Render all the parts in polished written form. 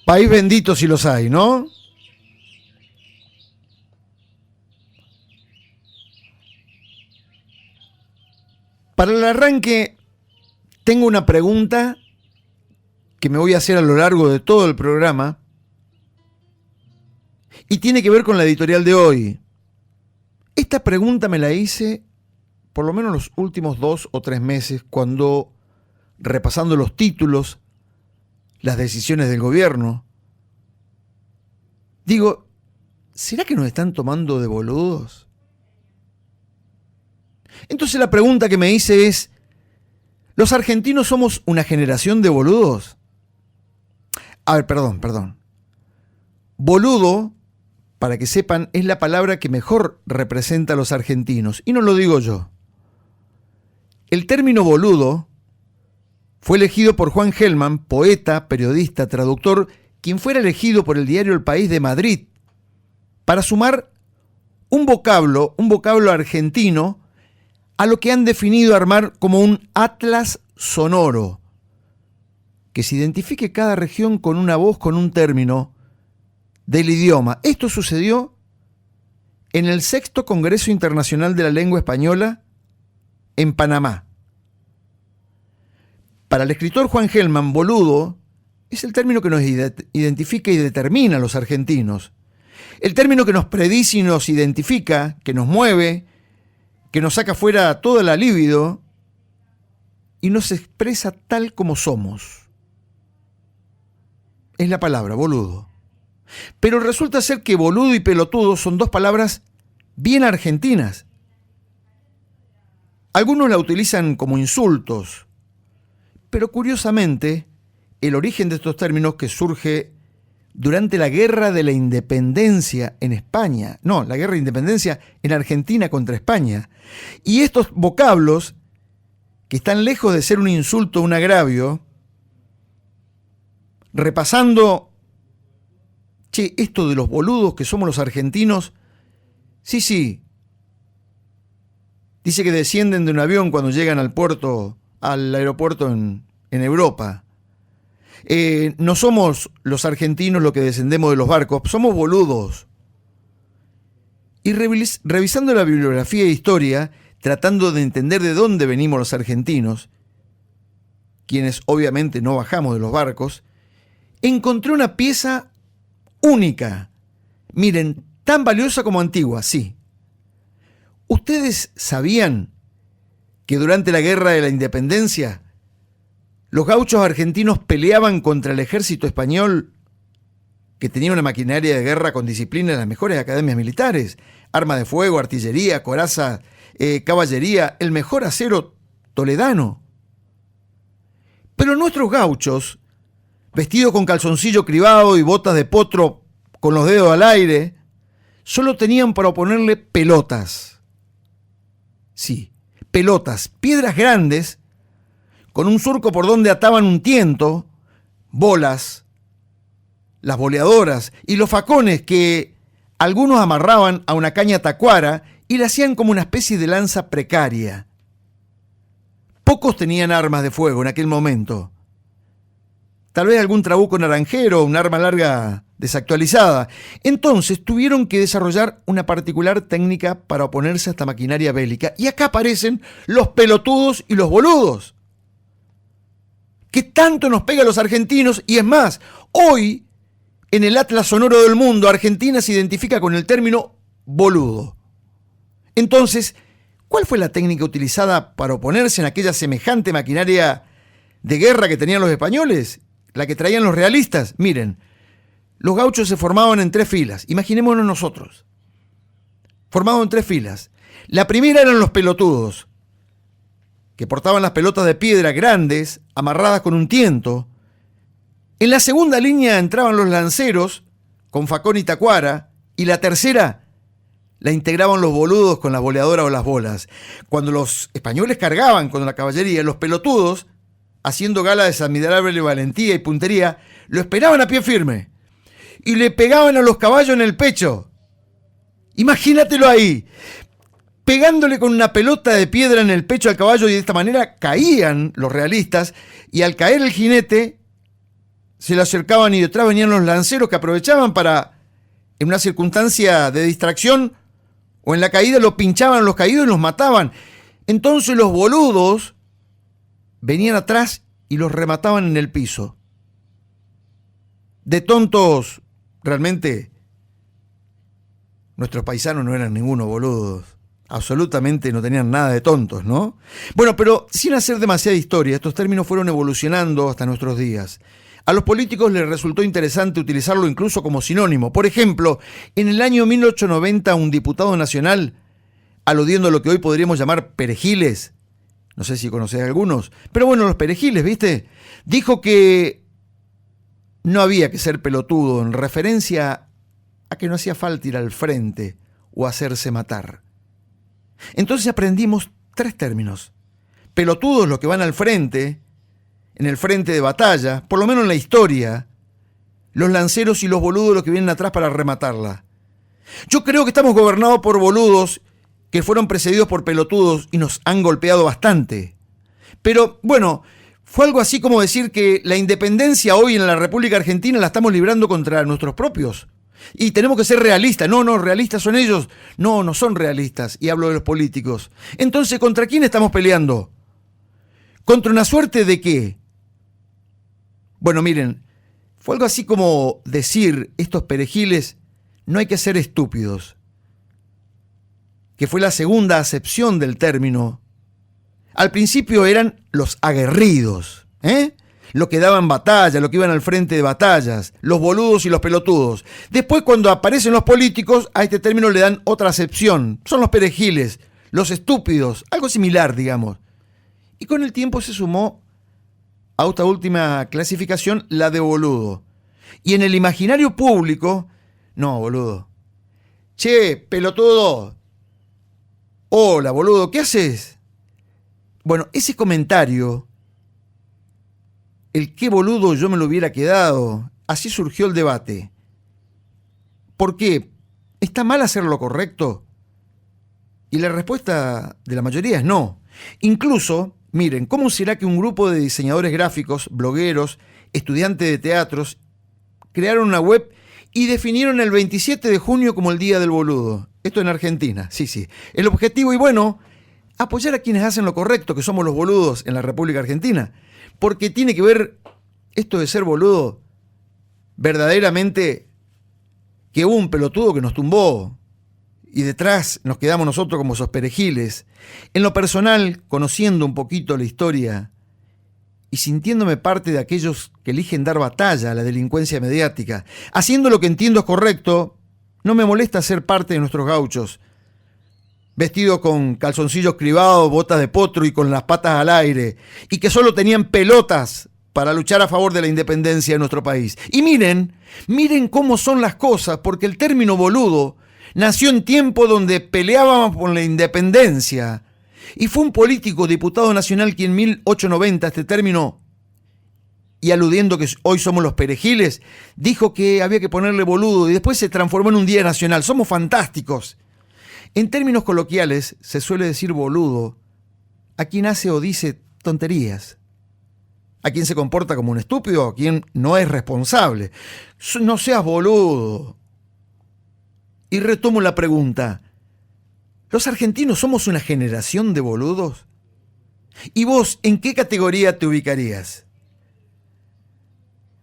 País bendito si los hay, ¿no? Para el arranque, tengo una pregunta que me voy a hacer a lo largo de todo el programa y tiene que ver con la editorial de hoy. Esta pregunta me la hice por lo menos los últimos 2 o 3 meses cuando, repasando los títulos, las decisiones del gobierno, digo, ¿será que nos están tomando de boludos? Entonces la pregunta que me hice es, ¿los argentinos somos una generación de boludos? A ver, perdón. Boludo, para que sepan, es la palabra que mejor representa a los argentinos, y no lo digo yo. El término boludo fue elegido por Juan Gelman, poeta, periodista, traductor, quien fuera elegido por el diario El País de Madrid, para sumar un vocablo argentino a lo que han definido armar como un atlas sonoro, que se identifique cada región con una voz, con un término del idioma. Esto sucedió en el 6º Congreso Internacional de la Lengua Española en Panamá. Para el escritor Juan Gelman, boludo es el término que nos identifica y determina a los argentinos. El término que nos predice y nos identifica, que nos mueve, que nos saca fuera toda la libido y nos expresa tal como somos. Es la palabra, boludo. Pero resulta ser que boludo y pelotudo son 2 palabras bien argentinas. Algunos la utilizan como insultos, pero curiosamente, el origen de estos términos que surge durante la Guerra de la Independencia en España, no, la Guerra de Independencia en Argentina contra España, y estos vocablos, que están lejos de ser un insulto o un agravio, repasando, esto de los boludos que somos los argentinos, sí, dice que descienden de un avión cuando llegan al aeropuerto en Europa. No somos los argentinos los que descendemos de los barcos, somos boludos. Y revisando la bibliografía e historia, tratando de entender de dónde venimos los argentinos, quienes obviamente no bajamos de los barcos, encontré una pieza única. Miren, tan valiosa como antigua, sí. ¿Ustedes sabían que durante la Guerra de la Independencia los gauchos argentinos peleaban contra el ejército español, que tenía una maquinaria de guerra con disciplina en las mejores academias militares? Armas de fuego, artillería, coraza, caballería, el mejor acero toledano. Pero nuestros gauchos, vestidos con calzoncillo cribado y botas de potro con los dedos al aire, solo tenían para oponerle pelotas. Sí, pelotas, piedras grandes, con un surco por donde ataban un tiento, bolas, las boleadoras y los facones que algunos amarraban a una caña tacuara y la hacían como una especie de lanza precaria. Pocos tenían armas de fuego en aquel momento. Tal vez algún trabuco naranjero, un arma larga desactualizada. Entonces tuvieron que desarrollar una particular técnica para oponerse a esta maquinaria bélica. Y acá aparecen los pelotudos y los boludos, que tanto nos pega a los argentinos. Y es más, hoy, en el Atlas Sonoro del Mundo, Argentina se identifica con el término boludo. Entonces, ¿cuál fue la técnica utilizada para oponerse en aquella semejante maquinaria de guerra que tenían los españoles? La que traían los realistas. Miren, los gauchos se formaban en 3 filas. Imaginémonos nosotros. Formados en 3 filas. La primera eran los pelotudos, que portaban las pelotas de piedra grandes, amarradas con un tiento. En la segunda línea entraban los lanceros, con facón y tacuara, y la tercera la integraban los boludos con la boleadora o las bolas. Cuando los españoles cargaban con la caballería, los pelotudos, haciendo gala de esa admirable valentía y puntería, lo esperaban a pie firme y le pegaban a los caballos en el pecho. Imagínatelo ahí, pegándole con una pelota de piedra en el pecho al caballo, y de esta manera caían los realistas, y al caer el jinete se le acercaban y detrás venían los lanceros que aprovechaban para, en una circunstancia de distracción o en la caída, lo pinchaban a los caídos y los mataban. Entonces los boludos venían atrás y los remataban en el piso. De tontos, realmente, nuestros paisanos no eran ninguno boludos. Absolutamente no tenían nada de tontos, ¿no? Bueno, pero sin hacer demasiada historia, estos términos fueron evolucionando hasta nuestros días. A los políticos les resultó interesante utilizarlo incluso como sinónimo. Por ejemplo, en el año 1890 un diputado nacional, aludiendo a lo que hoy podríamos llamar perejiles, no sé si conocés algunos, pero bueno, los perejiles, ¿viste? Dijo que no había que ser pelotudo en referencia a que no hacía falta ir al frente o hacerse matar. Entonces aprendimos 3 términos. Pelotudos los que van al frente, en el frente de batalla, por lo menos en la historia. Los lanceros y los boludos los que vienen atrás para rematarla. Yo creo que estamos gobernados por boludos que fueron precedidos por pelotudos y nos han golpeado bastante. Pero, bueno, fue algo así como decir que la independencia hoy en la República Argentina la estamos librando contra nuestros propios. Y tenemos que ser realistas. No, realistas son ellos. No son realistas. Y hablo de los políticos. Entonces, ¿contra quién estamos peleando? ¿Contra una suerte de qué? Bueno, miren, fue algo así como decir, estos perejiles, no hay que ser estúpidos. Que fue la segunda acepción del término. Al principio eran los aguerridos, los que daban batalla, los que iban al frente de batallas, los boludos y los pelotudos. Después, cuando aparecen los políticos, a este término le dan otra acepción. Son los perejiles, los estúpidos, algo similar, digamos. Y con el tiempo se sumó a esta última clasificación la de boludo. Y en el imaginario público, no, boludo. Che, pelotudo. Hola, boludo, ¿qué haces? Bueno, ese comentario, el qué boludo yo me lo hubiera quedado, así surgió el debate. ¿Por qué? ¿Está mal hacer lo correcto? Y la respuesta de la mayoría es no. Incluso, miren, ¿cómo será que un grupo de diseñadores gráficos, blogueros, estudiantes de teatros, crearon una web y definieron el 27 de junio como el Día del Boludo? Esto en Argentina, sí. El objetivo, y bueno, apoyar a quienes hacen lo correcto, que somos los boludos en la República Argentina. Porque tiene que ver esto de ser boludo verdaderamente que hubo un pelotudo que nos tumbó y detrás nos quedamos nosotros como esos perejiles. En lo personal, conociendo un poquito la historia y sintiéndome parte de aquellos que eligen dar batalla a la delincuencia mediática, haciendo lo que entiendo es correcto, no me molesta ser parte de nuestros gauchos, vestido con calzoncillos cribados, botas de potro y con las patas al aire, y que solo tenían pelotas para luchar a favor de la independencia de nuestro país. Y miren cómo son las cosas, porque el término boludo nació en tiempo donde peleábamos por la independencia, y fue un político, diputado nacional, quien en 1890 este término, y aludiendo que hoy somos los perejiles, dijo que había que ponerle boludo, y después se transformó en un día nacional. Somos fantásticos. En términos coloquiales, se suele decir boludo a quien hace o dice tonterías, a quien se comporta como un estúpido, a quien no es responsable. No seas boludo. Y retomo la pregunta, ¿los argentinos somos una generación de boludos? ¿Y vos en qué categoría te ubicarías?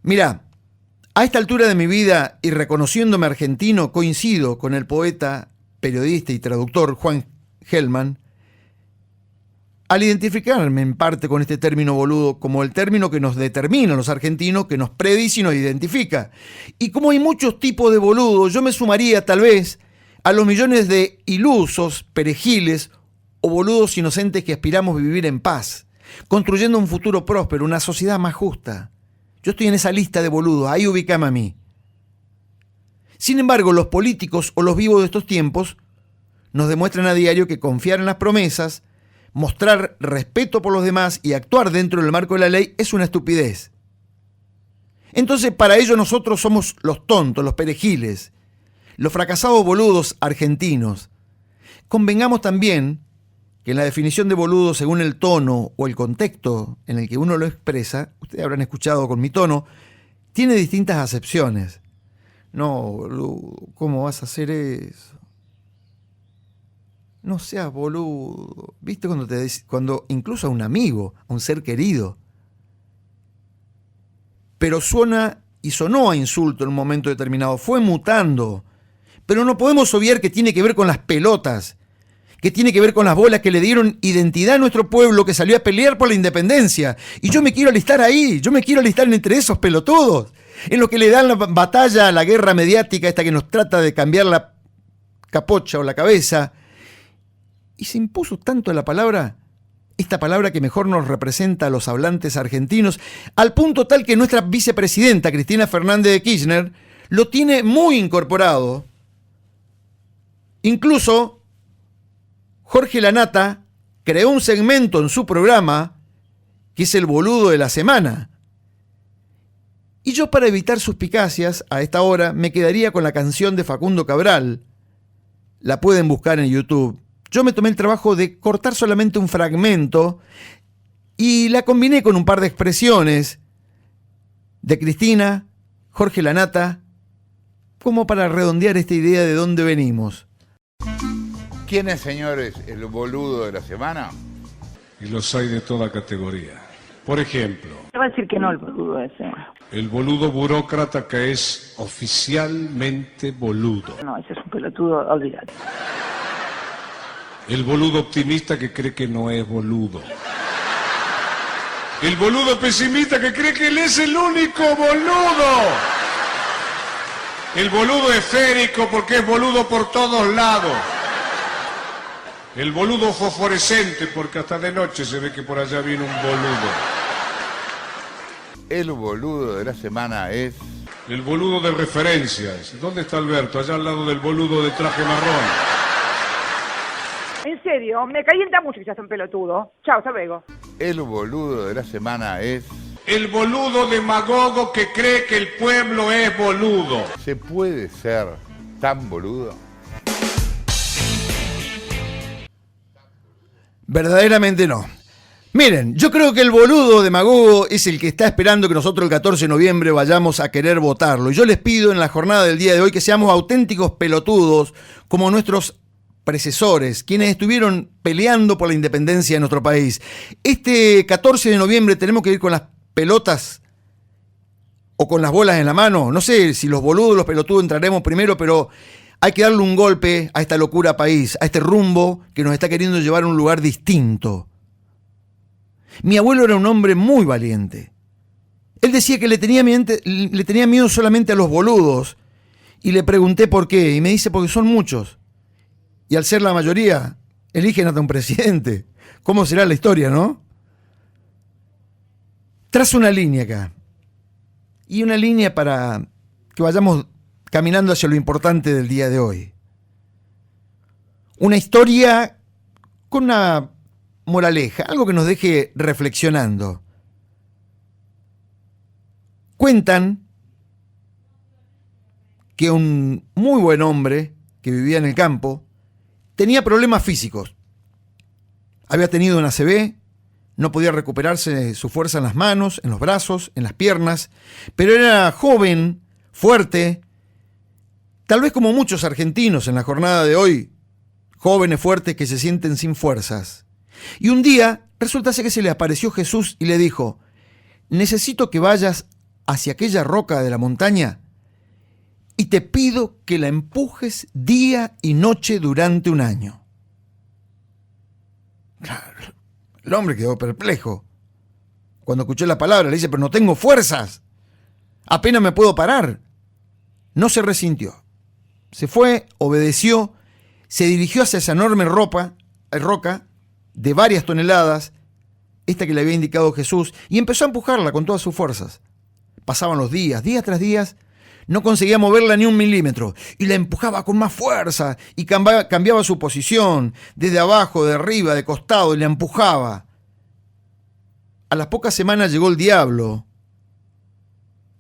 Mirá, a esta altura de mi vida y reconociéndome argentino, coincido con el poeta, periodista y traductor Juan Gelman, al identificarme en parte con este término boludo como el término que nos determina a los argentinos, que nos predice y nos identifica. Y como hay muchos tipos de boludos, yo me sumaría tal vez a los millones de ilusos, perejiles o boludos inocentes que aspiramos a vivir en paz, construyendo un futuro próspero, una sociedad más justa. Yo estoy en esa lista de boludos, ahí ubícame a mí. Sin embargo, los políticos o los vivos de estos tiempos nos demuestran a diario que confiar en las promesas, mostrar respeto por los demás y actuar dentro del marco de la ley es una estupidez. Entonces, para ello nosotros somos los tontos, los perejiles, los fracasados boludos argentinos. Convengamos también que en la definición de boludo, según el tono o el contexto en el que uno lo expresa, ustedes habrán escuchado con mi tono, tiene distintas acepciones. No, boludo, ¿cómo vas a hacer eso? No seas boludo. ¿Viste cuando incluso a un amigo, a un ser querido? Pero suena y sonó a insulto en un momento determinado, fue mutando. Pero no podemos obviar que tiene que ver con las pelotas, que tiene que ver con las bolas que le dieron identidad a nuestro pueblo que salió a pelear por la independencia. Y yo me quiero alistar ahí, yo me quiero alistar entre esos pelotudos, en los que le dan la batalla a la guerra mediática esta que nos trata de cambiar la capocha o la cabeza. Y se impuso tanto la palabra, esta palabra que mejor nos representa a los hablantes argentinos, al punto tal que nuestra vicepresidenta, Cristina Fernández de Kirchner, lo tiene muy incorporado. Incluso Jorge Lanata creó un segmento en su programa que es el boludo de la semana. Y yo, para evitar suspicacias, a esta hora me quedaría con la canción de Facundo Cabral. La pueden buscar en YouTube. Yo me tomé el trabajo de cortar solamente un fragmento y la combiné con un par de expresiones de Cristina, Jorge Lanata, como para redondear esta idea de dónde venimos. ¿Quién es, señores, el boludo de la semana? Y los hay de toda categoría. Por ejemplo, Te va a decir que no el boludo ese. el boludo burócrata que es oficialmente boludo. No, ese es un pelotudo, olvídate. El boludo optimista que cree que no es boludo. El boludo pesimista que cree que él es el único boludo. El boludo esférico porque es boludo por todos lados. El boludo fosforescente porque hasta de noche se ve que por allá viene un boludo. El boludo de la semana es... El boludo de referencias. ¿Dónde está Alberto? Allá al lado del boludo de traje marrón. En serio, me calienta mucho que seas un pelotudo. Chao, hasta luego. El boludo de la semana es... El boludo demagogo que cree que el pueblo es boludo. ¿Se puede ser tan boludo? Verdaderamente no. Miren, yo creo que el boludo demagogo es el que está esperando que nosotros el 14 de noviembre vayamos a querer votarlo. Y yo les pido en la jornada del día de hoy que seamos auténticos pelotudos como nuestros predecesores, quienes estuvieron peleando por la independencia de nuestro país. Este 14 de noviembre tenemos que ir con las pelotas o con las bolas en la mano. No sé si los boludos y los pelotudos entraremos primero, pero hay que darle un golpe a esta locura país, a este rumbo que nos está queriendo llevar a un lugar distinto. Mi abuelo era un hombre muy valiente. Él decía que le tenía miedo solamente a los boludos. Y le pregunté por qué. Y me dice, porque son muchos. Y al ser la mayoría, eligen hasta un presidente. ¿Cómo será la historia, no? Trazo una línea acá. Y una línea para que vayamos caminando hacia lo importante del día de hoy. Una historia con una moraleja, algo que nos deje reflexionando. Cuentan que un muy buen hombre que vivía en el campo tenía problemas físicos. Había tenido una ACV, no podía recuperarse su fuerza en las manos, en los brazos, en las piernas, pero era joven, fuerte, tal vez como muchos argentinos en la jornada de hoy, jóvenes fuertes que se sienten sin fuerzas. Y un día resulta ser que se le apareció Jesús y le dijo: necesito que vayas hacia aquella roca de la montaña y te pido que la empujes día y noche durante un año. Claro, el hombre quedó perplejo. Cuando escuchó la palabra le dice: pero no tengo fuerzas, apenas me puedo parar. No se resintió. Se fue, obedeció, se dirigió hacia esa enorme roca de varias toneladas, esta que le había indicado Jesús, y empezó a empujarla con todas sus fuerzas. Pasaban los días, día tras día, no conseguía moverla ni un milímetro, y la empujaba con más fuerza, y cambiaba su posición, desde abajo, de arriba, de costado, y la empujaba. A las pocas semanas llegó el diablo,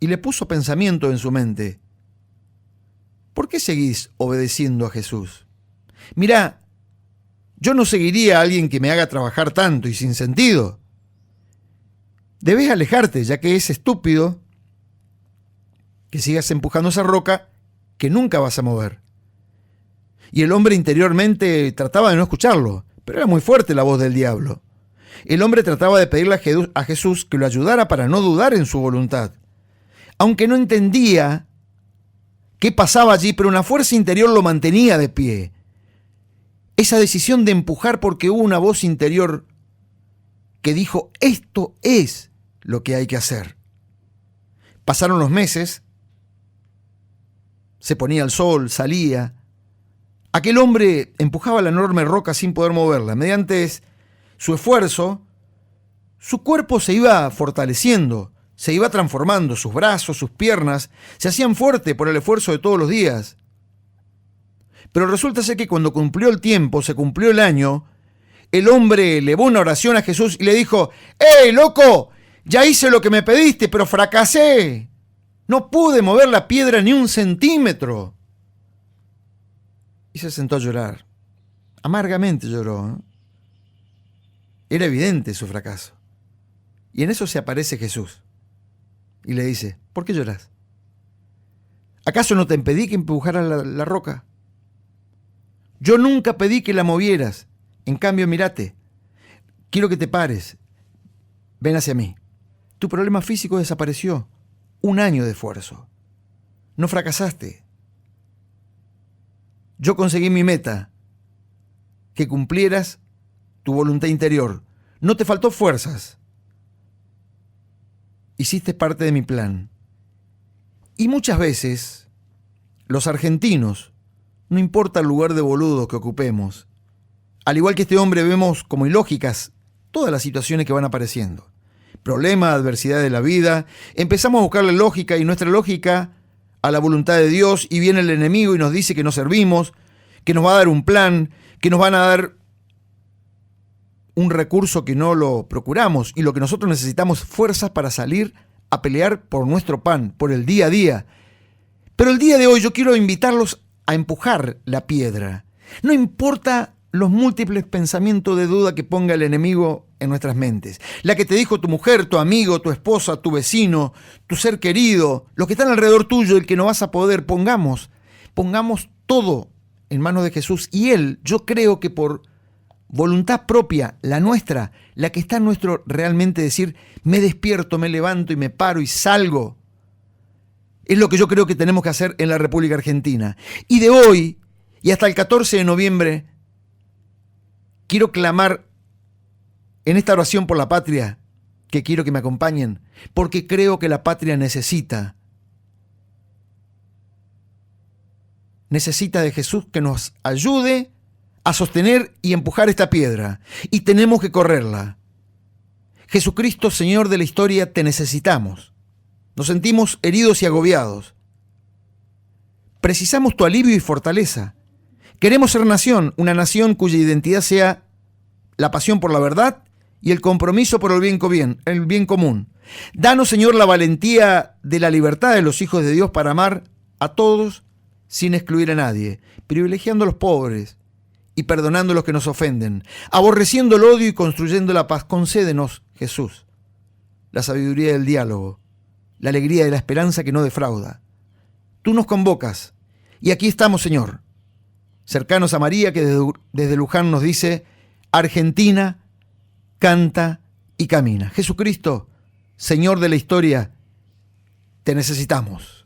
y le puso pensamiento en su mente: ¿por qué seguís obedeciendo a Jesús? Mirá, yo no seguiría a alguien que me haga trabajar tanto y sin sentido. Debes alejarte, ya que es estúpido que sigas empujando esa roca que nunca vas a mover. Y el hombre interiormente trataba de no escucharlo, pero era muy fuerte la voz del diablo. El hombre trataba de pedirle a Jesús que lo ayudara para no dudar en su voluntad. Aunque no entendía qué pasaba allí, pero una fuerza interior lo mantenía de pie. Esa decisión de empujar porque hubo una voz interior que dijo, esto es lo que hay que hacer. Pasaron los meses, se ponía el sol, salía. Aquel hombre empujaba la enorme roca sin poder moverla. Mediante su esfuerzo, su cuerpo se iba fortaleciendo, se iba transformando, sus brazos, sus piernas se hacían fuertes por el esfuerzo de todos los días. Pero resulta ser que cuando cumplió el tiempo, se cumplió el año, el hombre elevó una oración a Jesús y le dijo, ¡Ey, loco! Ya hice lo que me pediste, pero fracasé. No pude mover la piedra ni un centímetro. Y se sentó a llorar. Amargamente lloró. Era evidente su fracaso. Y en eso se aparece Jesús. Y le dice, ¿por qué lloras? ¿Acaso no te impedí que empujaras la roca? Yo nunca pedí que la movieras. En cambio, mírate. Quiero que te pares. Ven hacia mí. Tu problema físico desapareció. 1 año de esfuerzo. No fracasaste. Yo conseguí mi meta. Que cumplieras tu voluntad interior. No te faltó fuerzas. Hiciste parte de mi plan. Y muchas veces, los argentinos, no importa el lugar de boludo que ocupemos, al igual que este hombre, vemos como ilógicas todas las situaciones que van apareciendo. Problemas, adversidad de la vida, empezamos a buscarle lógica y nuestra lógica a la voluntad de Dios, y viene el enemigo y nos dice que no servimos, que nos va a dar un plan, que nos van a dar un recurso que no lo procuramos, y lo que nosotros necesitamos fuerzas para salir a pelear por nuestro pan, por el día a día. Pero el día de hoy yo quiero invitarlos a empujar la piedra. No importa los múltiples pensamientos de duda que ponga el enemigo en nuestras mentes. La que te dijo tu mujer, tu amigo, tu esposa, tu vecino, tu ser querido, los que están alrededor tuyo, el que no vas a poder, pongamos todo en manos de Jesús. Y Él, yo creo que por voluntad propia, la nuestra, la que está en nuestro realmente decir, me despierto, me levanto y me paro y salgo. Es lo que yo creo que tenemos que hacer en la República Argentina. Y de hoy y hasta el 14 de noviembre, quiero clamar en esta oración por la patria, que quiero que me acompañen, porque creo que la patria necesita de Jesús que nos ayude a sostener y empujar esta piedra. Y tenemos que correrla. Jesucristo, Señor de la historia, te necesitamos. Nos sentimos heridos y agobiados. Precisamos tu alivio y fortaleza. Queremos ser nación, una nación cuya identidad sea la pasión por la verdad y el compromiso por el bien común. Danos, Señor, la valentía de la libertad de los hijos de Dios para amar a todos sin excluir a nadie, privilegiando a los pobres y perdonando a los que nos ofenden, aborreciendo el odio y construyendo la paz. Concédenos, Jesús, la sabiduría del diálogo, la alegría de la esperanza que no defrauda. Tú nos convocas y aquí estamos, Señor, cercanos a María, que desde Luján nos dice, Argentina, canta y camina. Jesucristo, Señor de la historia, te necesitamos.